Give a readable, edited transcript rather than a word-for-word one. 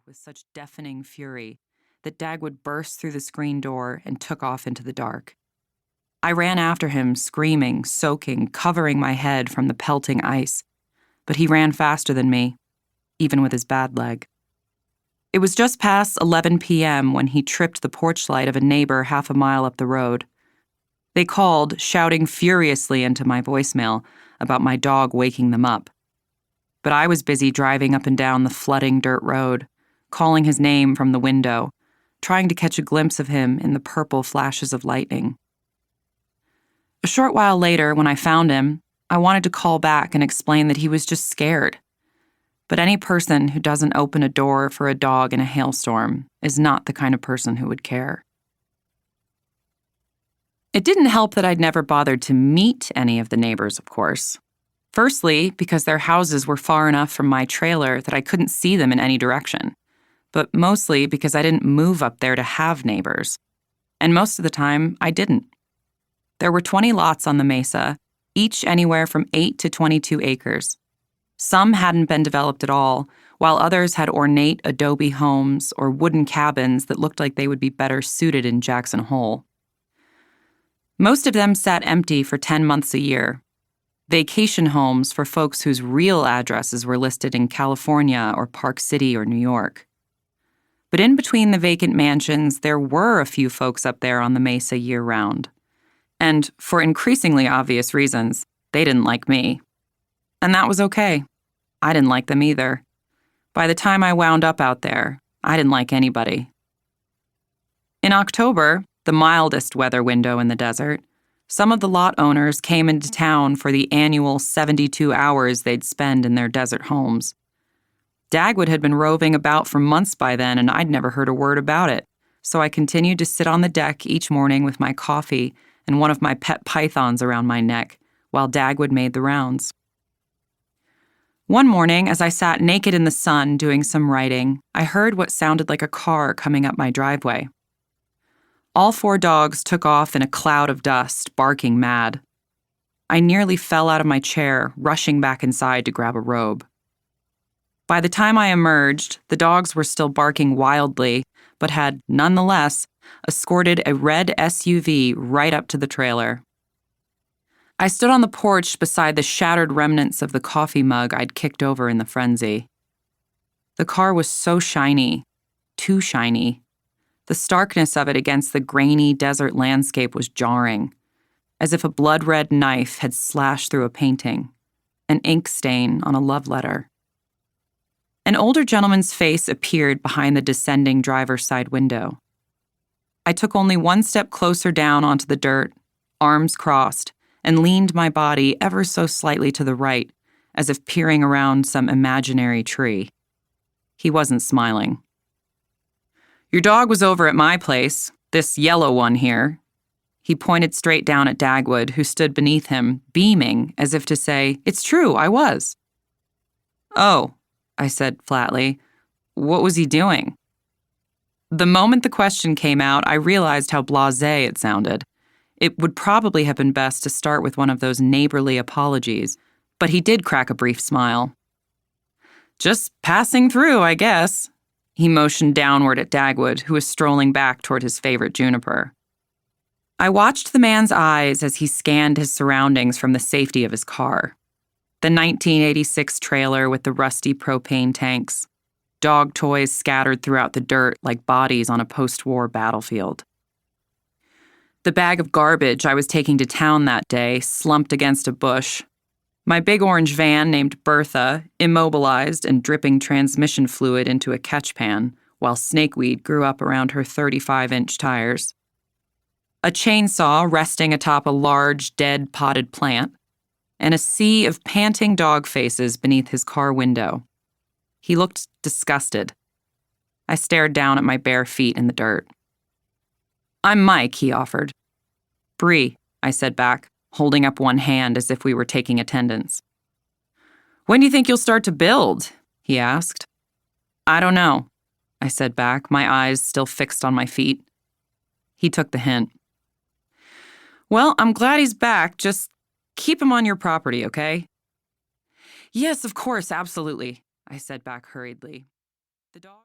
with such deafening fury that Dagwood burst through the screen door and took off into the dark. I ran after him, screaming, soaking, covering my head from the pelting ice, but he ran faster than me, even with his bad leg. It was just past 11 p.m. when he tripped the porch light of a neighbor half a mile up the road. They called, shouting furiously into my voicemail about my dog waking them up. But I was busy driving up and down the flooding dirt road, calling his name from the window, trying to catch a glimpse of him in the purple flashes of lightning. A short while later, when I found him, I wanted to call back and explain that he was just scared. But any person who doesn't open a door for a dog in a hailstorm is not the kind of person who would care. It didn't help that I'd never bothered to meet any of the neighbors, of course. Firstly, because their houses were far enough from my trailer that I couldn't see them in any direction. But mostly because I didn't move up there to have neighbors. And most of the time, I didn't. There were 20 lots on the mesa, each anywhere from 8 to 22 acres. Some hadn't been developed at all, while others had ornate adobe homes or wooden cabins that looked like they would be better suited in Jackson Hole. Most of them sat empty for 10 months a year. Vacation homes for folks whose real addresses were listed in California or Park City or New York. But in between the vacant mansions, there were a few folks up there on the mesa year-round. And for increasingly obvious reasons, they didn't like me. And that was okay. I didn't like them either. By the time I wound up out there, I didn't like anybody. In October, the mildest weather window in the desert, some of the lot owners came into town for the annual 72 hours they'd spend in their desert homes. Dagwood had been roving about for months by then, and I'd never heard a word about it, so I continued to sit on the deck each morning with my coffee and one of my pet pythons around my neck, while Dagwood made the rounds. One morning, as I sat naked in the sun doing some writing, I heard what sounded like a car coming up my driveway. All 4 dogs took off in a cloud of dust, barking mad. I nearly fell out of my chair, rushing back inside to grab a robe. By the time I emerged, the dogs were still barking wildly, but had, nonetheless, escorted a red SUV right up to the trailer. I stood on the porch beside the shattered remnants of the coffee mug I'd kicked over in the frenzy. The car was so shiny, too shiny. The starkness of it against the grainy desert landscape was jarring, as if a blood-red knife had slashed through a painting, an ink stain on a love letter. An older gentleman's face appeared behind the descending driver's side window. I took only one step closer down onto the dirt, arms crossed, and leaned my body ever so slightly to the right, as if peering around some imaginary tree. He wasn't smiling. "Your dog was over at my place, this yellow one here." He pointed straight down at Dagwood, who stood beneath him, beaming, as if to say, "It's true, I was." "Oh," I said flatly. "What was he doing?" The moment the question came out, I realized how blasé it sounded. It would probably have been best to start with one of those neighborly apologies, but he did crack a brief smile. "Just passing through, I guess." He motioned downward at Dagwood, who was strolling back toward his favorite juniper. I watched the man's eyes as he scanned his surroundings from the safety of his car. The 1986 trailer with the rusty propane tanks. Dog toys scattered throughout the dirt like bodies on a post-war battlefield. The bag of garbage I was taking to town that day slumped against a bush. My big orange van named Bertha, immobilized and dripping transmission fluid into a catchpan, while snakeweed grew up around her 35-inch tires. A chainsaw resting atop a large, dead potted plant, and a sea of panting dog faces beneath his car window. He looked disgusted. I stared down at my bare feet in the dirt. "I'm Mike," he offered. "Bree," I said back, holding up one hand as if we were taking attendance. "When do you think you'll start to build?" he asked. "I don't know," I said back, my eyes still fixed on my feet. He took the hint. "Well, I'm glad he's back. Just keep him on your property, okay?" "Yes, of course, absolutely," I said back hurriedly. The dog